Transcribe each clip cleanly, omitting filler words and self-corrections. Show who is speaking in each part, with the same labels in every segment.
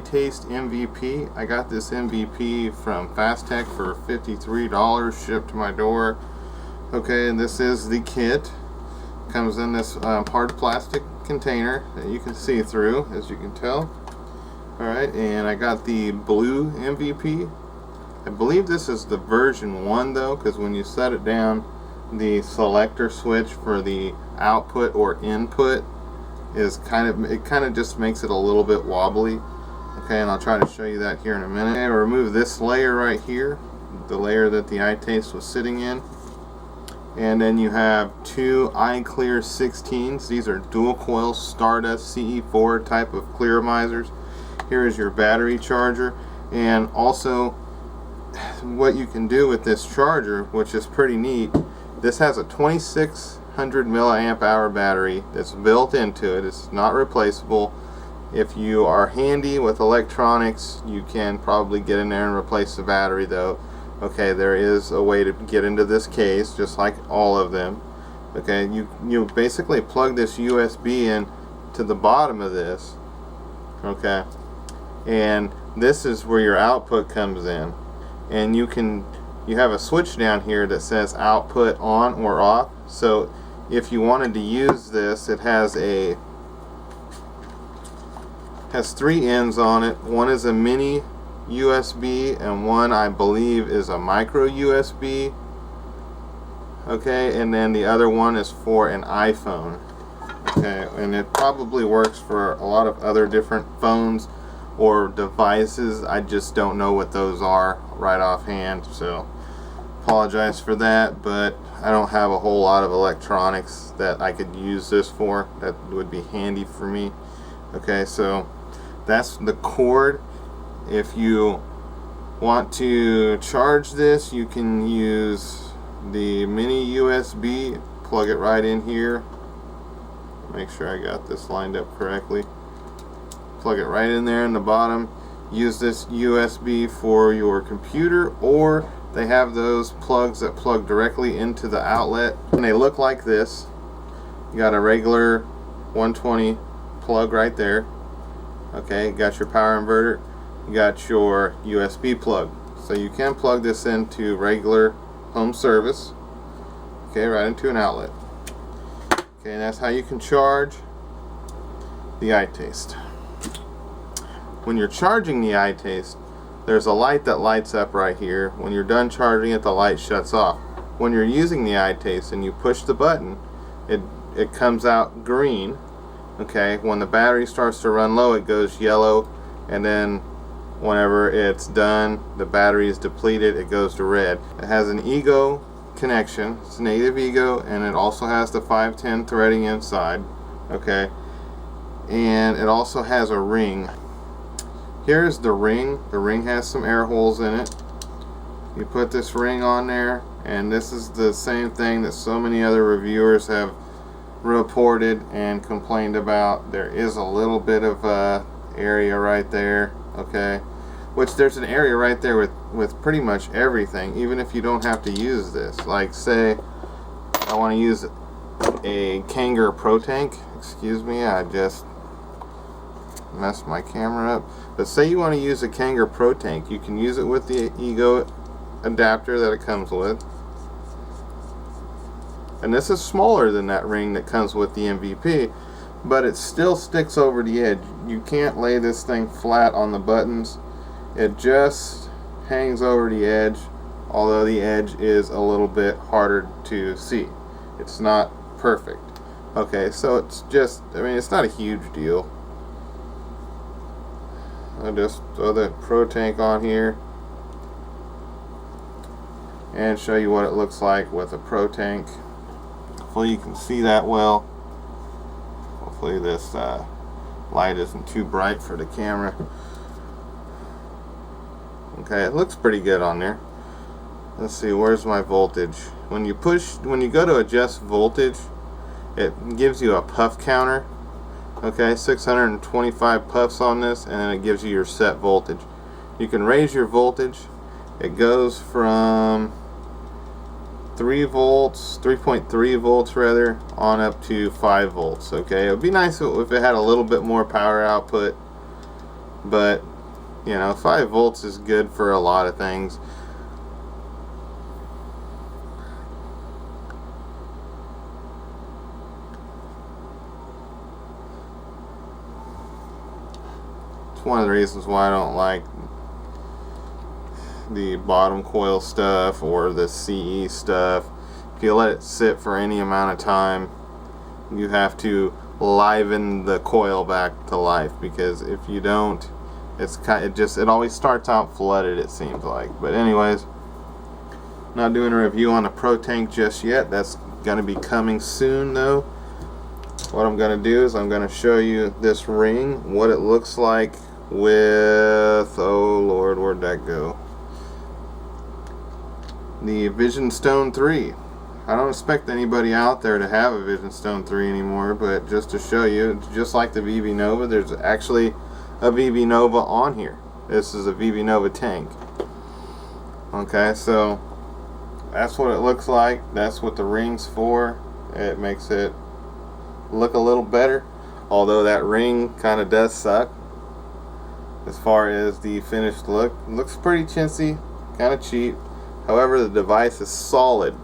Speaker 1: Itaste MVP. I got this MVP from FastTech for $53 shipped to my door. Okay, and this is the kit. Comes in this hard plastic container that you can see through, as you can tell. Alright, and I got the blue MVP. I believe this is the version 1 though, because when you set it down, the selector switch for the output or input is kind of just makes it a little bit wobbly. Okay, and I'll try to show you that here in a minute. Okay, I'll remove this layer right here, the layer that the Itaste was sitting in. And then you have two iClear 16s. These are dual coil Stardust CE4 type of clearomizers. Here is your battery charger, and also what you can do with this charger, which is pretty neat. This has a 2600 milliamp hour battery that's built into it. It's not replaceable. If you are handy with electronics, you can probably get in there and replace the battery though. Okay, there is a way to get into this case, just like all of them. Okay, you basically plug this USB in to the bottom of this. Okay, and this is where your output comes in, and you have a switch down here that says output on or off. So if you wanted to use this, it has three ends on it. One is a mini USB and one, I believe, is a micro USB. Okay, and then the other one is for an iPhone. Okay, and it probably works for a lot of other different phones or devices. I just don't know what those are right offhand, so apologize for that, but I don't have a whole lot of electronics that I could use this for that would be handy for me. Okay, so that's the cord. If you want to charge this, you can use the mini USB, plug it right in here. Make sure I got this lined up correctly. Plug it right in there in the bottom. Use this USB for your computer, or they have those plugs that plug directly into the outlet, and they look like this. You got a regular 120 plug right there. Okay, you got your power inverter. You got your USB plug. So you can plug this into regular home service. Okay, right into an outlet. Okay, and that's how you can charge the Itaste. When you're charging the Itaste, there's a light that lights up right here. When you're done charging it, the light shuts off. When you're using the Itaste and you push the button, it comes out green. Okay, when the battery starts to run low, it goes yellow, and then whenever it's done, the battery is depleted, it goes to red. It has an Ego connection. It's native Ego, and it also has the 510 threading inside. Okay, and it also has a ring. Here's the ring. The ring has some air holes in it. You put this ring on there, and this is the same thing that so many other reviewers have reported and complained about. There is a little bit of area right there. Okay, which there's an area right there with pretty much everything, even if you don't have to use this. Like, say I want to use a Kangaroo Pro Tank. Excuse me, I just messed my camera up. But say you want to use a Kangaroo Pro Tank, you can use it with the Ego adapter that it comes with. And this is smaller than that ring that comes with the MVP, but it still sticks over the edge. You can't lay this thing flat on the buttons. It just hangs over the edge, although the edge is a little bit harder to see. It's not perfect. Okay, so it's just, I mean, it's not a huge deal. I'll just throw the Pro Tank on here and show you what it looks like with a Pro Tank. Hopefully you can see that well. Hopefully this light isn't too bright for the camera. Okay, it looks pretty good on there. Let's see, where's my voltage? When you go to adjust voltage, it gives you a puff counter. Okay, 625 puffs on this, and then it gives you your set voltage. You can raise your voltage. It goes from 3.3 volts rather, on up to 5 volts. Okay, it would be nice if it had a little bit more power output, but You know, 5 volts is good for a lot of things. It's one of the reasons why I don't like the bottom coil stuff or the CE stuff. If you let it sit for any amount of time, you have to liven the coil back to life, because if you don't, it always starts out flooded, it seems like. But anyways, not doing a review on the Pro Tank just yet. That's going to be coming soon though. What I'm going to do is I'm going to show you this ring, what it looks like with, oh Lord, where'd that go? The Vision Stone 3. I don't expect anybody out there to have a Vision Stone 3 anymore, but just to show you, just like the Vivi Nova, there's actually a Vivi Nova on here. This is a Vivi Nova tank. Okay, so that's what it looks like. That's what the ring's for. It makes it look a little better, although that ring kind of does suck as far as the finished look. It looks pretty chintzy, kind of cheap. However, the device is solid,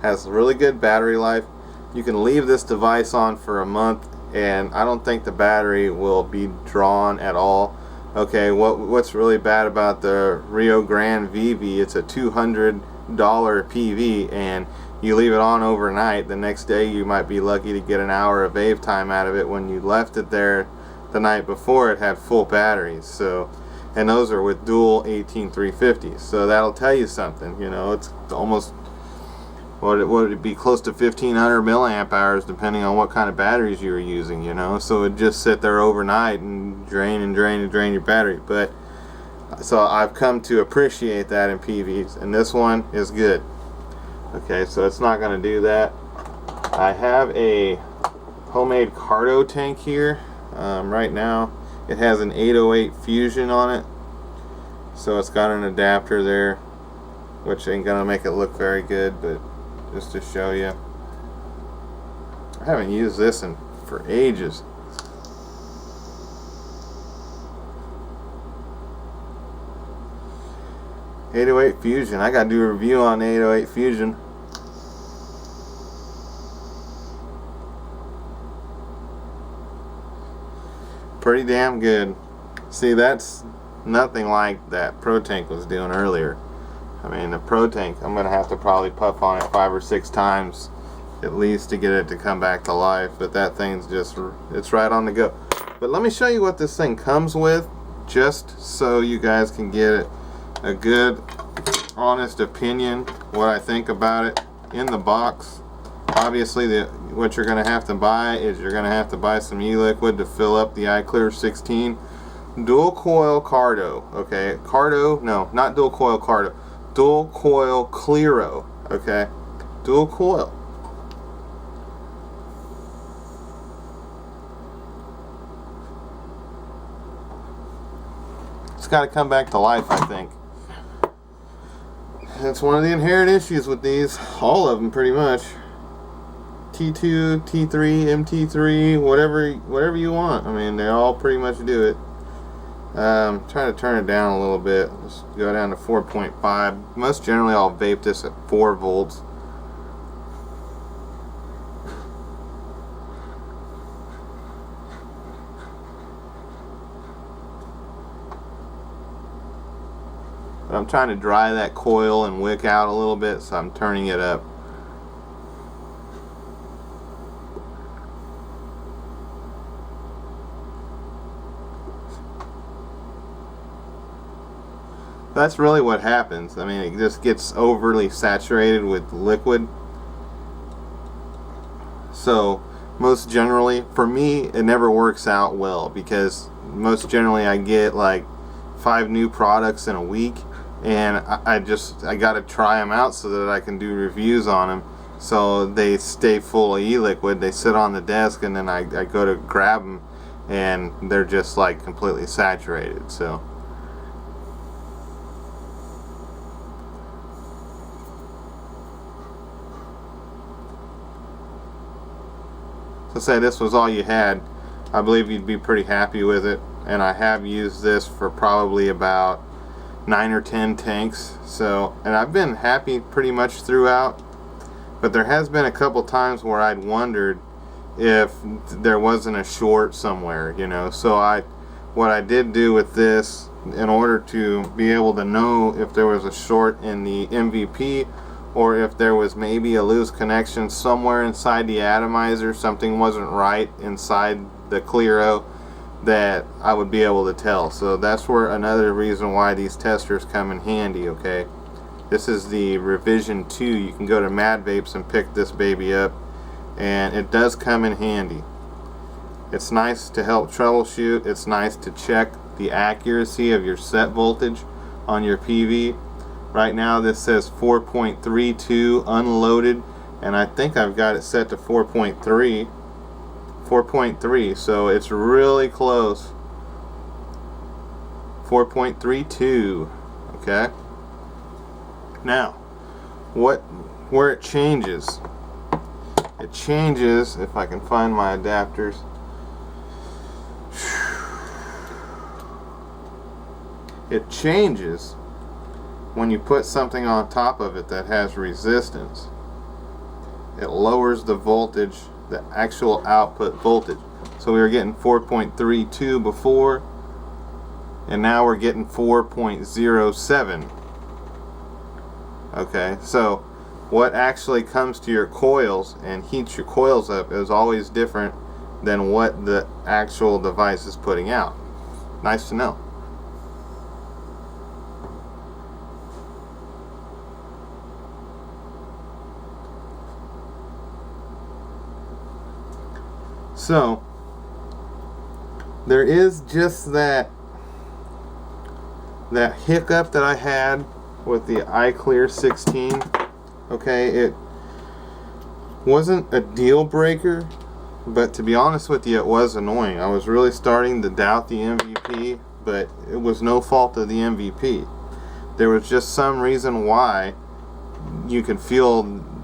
Speaker 1: has really good battery life. You can leave this device on for a month and I don't think the battery will be drawn at all. Okay, what's really bad about the Rio Grande Vivi, it's a $200 PV, and you leave it on overnight. The next day you might be lucky to get an hour of wave time out of it. When you left it there the night before, it had full batteries. So, and those are with dual 18350s, so that'll tell you something. You know, it's almost, would it be close to 1500 milliamp hours depending on what kind of batteries you were using, you know. So it'd just sit there overnight and drain and drain and drain your battery. But so I've come to appreciate that in PVs, and this one is good. Okay, so it's not going to do that. I have a homemade carto tank here right now. It has an 808 Fusion on it, so it's got an adapter there, which ain't gonna make it look very good, but just to show you. I haven't used this for ages. .808 Fusion. I gotta do a review on 808 Fusion. Pretty damn good. See, that's nothing like that Pro Tank was doing earlier. I mean, the Pro Tank, I'm gonna have to probably puff on it 5 or 6 times at least to get it to come back to life. But that thing's just, it's right on the go. But let me show you what this thing comes with, just so you guys can get a good, honest opinion what I think about it in the box. Obviously, what you're going to have to buy is you're going to have to buy some e-liquid to fill up the iClear 16. Dual coil carto, okay? Carto, no, not dual coil carto. Dual coil clearo, okay? Dual coil. It's got to come back to life, I think. That's one of the inherent issues with these. All of them, pretty much. T2, T3, MT3, whatever you want. I mean, they all pretty much do it. Try to turn it down a little bit. Let's go down to 4.5. Most generally, I'll vape this at 4 volts. But I'm trying to dry that coil and wick out a little bit, so I'm turning it up. That's really what happens. I mean, it just gets overly saturated with liquid. So most generally, for me, it never works out well, because most generally I get like 5 new products in a week, and I gotta try them out so that I can do reviews on them. So they stay full of e-liquid, they sit on the desk, and then I go to grab them and they're just like completely saturated. So let's say this was all you had, I believe you'd be pretty happy with it. and I have used this for probably about 9 or 10 tanks. So, and I've been happy pretty much throughout, but there has been a couple times where I'd wondered if there wasn't a short somewhere, you know. So what I did do with this, in order to be able to know if there was a short in the MVP, or if there was maybe a loose connection somewhere inside the atomizer, something wasn't right inside the Clearo, that I would be able to tell. So that's where another reason why these testers come in handy, okay. This is the revision 2. You can go to Mad Vapes and pick this baby up, and it does come in handy. It's nice to help troubleshoot. It's nice to check the accuracy of your set voltage on your PV. Right now this says 4.32 unloaded, and I think I've got it set to 4.3, so it's really close. 4.32. okay. Now where it changes, if I can find my adapters, it changes when you put something on top of it that has resistance. It lowers the voltage, the actual output voltage. So we were getting 4.32 before, and now we're getting 4.07. okay, so what actually comes to your coils and heats your coils up is always different than what the actual device is putting out. Nice to know. So there is just that hiccup that I had with the iClear 16. Okay, it wasn't a deal breaker, but to be honest with you, it was annoying. I was really starting to doubt the MVP, but it was no fault of the MVP. There was just some reason why you could feel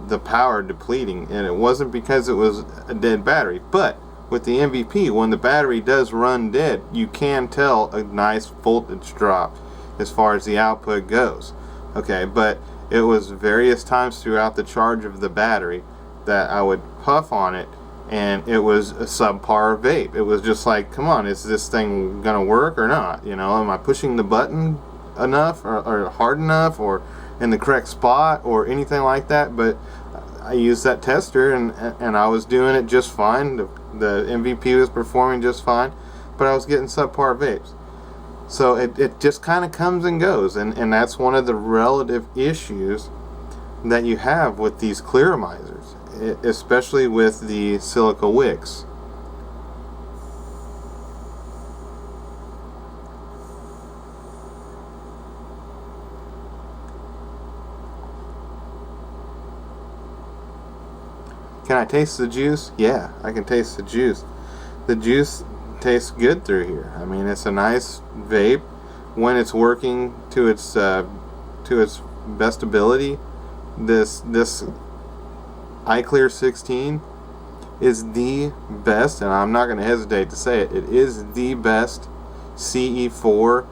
Speaker 1: the power depleting, and it wasn't because it was a dead battery. But with the MVP, when the battery does run dead, you can tell a nice voltage drop as far as the output goes. Okay, but it was various times throughout the charge of the battery that I would puff on it, and it was a subpar vape. It was just like, come on, is this thing gonna work or not? You know, am I pushing the button enough, or hard enough, or in the correct spot, or anything like that? But I used that tester, and I was doing it just fine. The MVP was performing just fine, but I was getting subpar vapes. So it just kind of comes and goes, and that's one of the relative issues that you have with these clearomizers, especially with the silica wicks. Can I taste the juice? Yeah, I can taste the juice. The juice tastes good through here. I mean, it's a nice vape when it's working to its best ability. This iClear 16 is the best, and I'm not going to hesitate to say it. It is the best CE4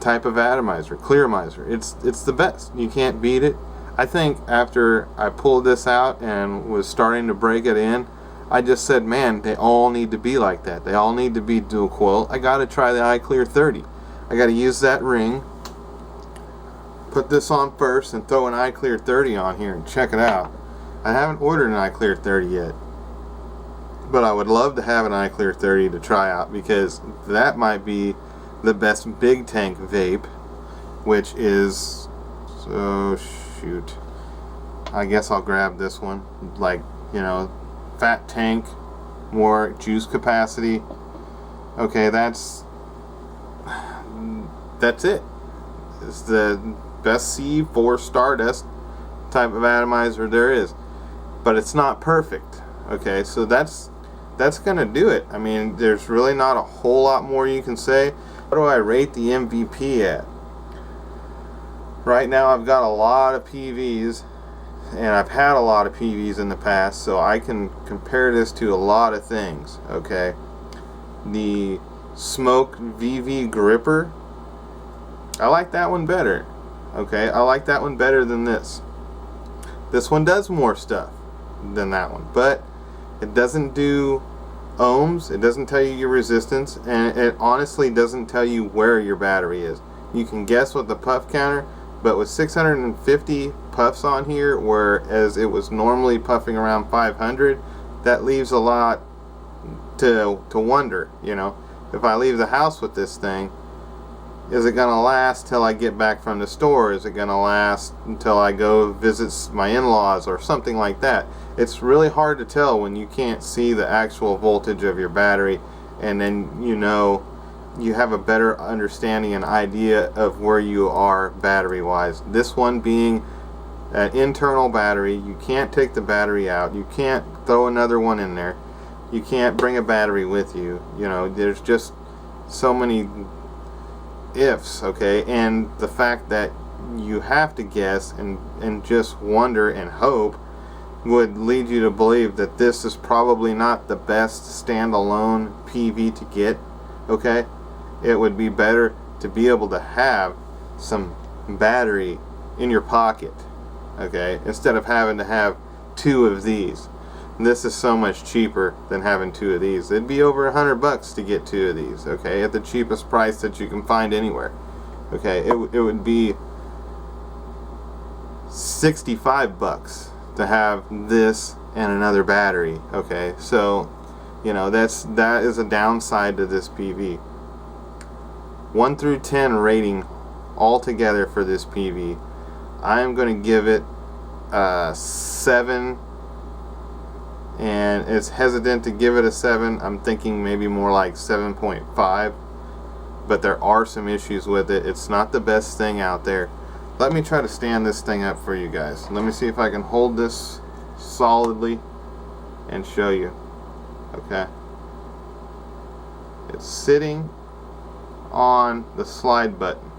Speaker 1: type of atomizer, clearomizer. It's the best. You can't beat it. I think after I pulled this out and was starting to break it in, I just said, man, they all need to be like that. They all need to be dual coil. I got to try the iClear 30. I got to use that ring, put this on first, and throw an iClear 30 on here and check it out. I haven't ordered an iClear 30 yet, but I would love to have an iClear 30 to try out, because that might be the best big tank vape, which is, so shoot, I guess I'll grab this one. Like, you know, fat tank, more juice capacity. Okay, that's it. It's the best C4 Stardust type of atomizer there is, but it's not perfect. Okay, so that's gonna do it. I mean, there's really not a whole lot more you can say. What do I rate the MVP at? Right now I've got a lot of PVs, and I've had a lot of PVs in the past, so I can compare this to a lot of things. Okay, the smoke Vivi gripper. I like that one better. Okay, I like that one better than this. This one does more stuff than that one, but it doesn't do ohms, it doesn't tell you your resistance, and it honestly doesn't tell you where your battery is. You can guess with the puff counter, but with 650 puffs on here, whereas it was normally puffing around 500, that leaves a lot to wonder. You know, if I leave the house with this thing, is it gonna last till I get back from the store? Is it gonna last until I go visit my in-laws or something like that? It's really hard to tell when you can't see the actual voltage of your battery, and then you have a better understanding and idea of where you are battery wise. This one being an internal battery, you can't take the battery out, you can't throw another one in there, you can't bring a battery with you. You know, there's just so many ifs, okay? And the fact that you have to guess and just wonder and hope would lead you to believe that this is probably not the best standalone PV to get, okay? It would be better to be able to have some battery in your pocket, okay, instead of having to have two of these. This is so much cheaper than having two of these. It'd be over $100 to get two of these, okay, at the cheapest price that you can find anywhere. Okay, it would be $65 to have this and another battery. Okay, so you know that is a downside to this PV. 1 through 10 rating altogether for this PV. I am going to give it a 7. And it's hesitant to give it a 7. I'm thinking maybe more like 7.5, but there are some issues with it. It's not the best thing out there. Let me try to stand this thing up for you guys. Let me see if I can hold this solidly and show you. Okay, it's sitting on the slide button.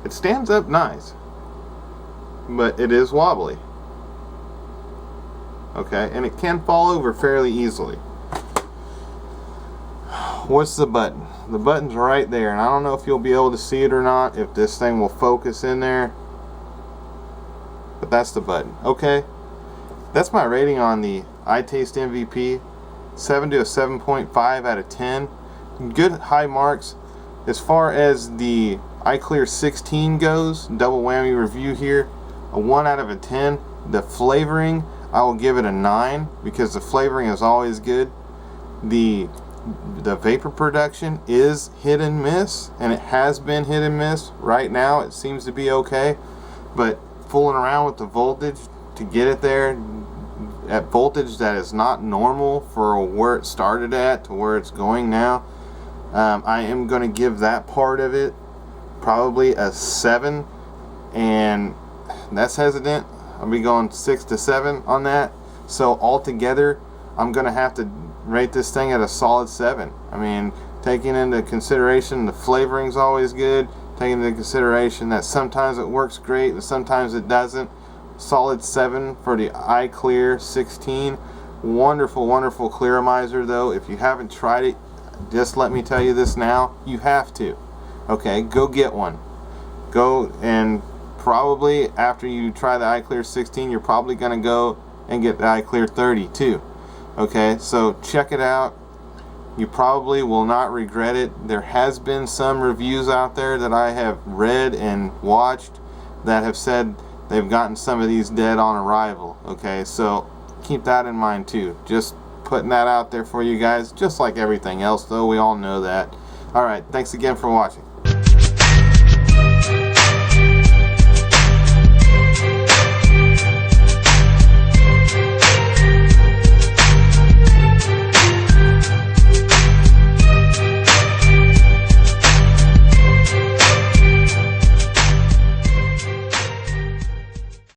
Speaker 1: It stands up nice, but it is wobbly. Okay, and it can fall over fairly easily. What's the button? The button's right there, and I don't know if you'll be able to see it or not, if this thing will focus in there, but that's the button. Okay, that's my rating on the Itaste MVP. 7 to a 7.5 out of 10. Good high marks. As far as the iClear 16 goes, double whammy review here, a 1 out of a 10. The flavoring, I will give it a 9 because the flavoring is always good. The vapor production is hit and miss, and it has been hit and miss. Right now it seems to be okay, but fooling around with the voltage to get it there at voltage that is not normal for where it started at to where it's going now, I am going to give that part of it probably a 7, and that's hesitant. I'll be going 6 to 7 on that. So altogether, I'm going to have to rate this thing at a solid 7. I mean, taking into consideration the flavoring's always good, taking into consideration that sometimes it works great and sometimes it doesn't. Solid 7 for the iClear 16. Wonderful, wonderful clearomizer though. If you haven't tried it, just let me tell you this now, you have to. Okay, go get one. Go, and probably after you try the iClear 16, you're probably going to go and get the iClear 30 too. Okay, so check it out. You probably will not regret it. There has been some reviews out there that I have read and watched that have said they've gotten some of these dead on arrival. Okay, so keep that in mind too. Just putting that out there for you guys, just like everything else though, we all know that. Alright, thanks again for watching.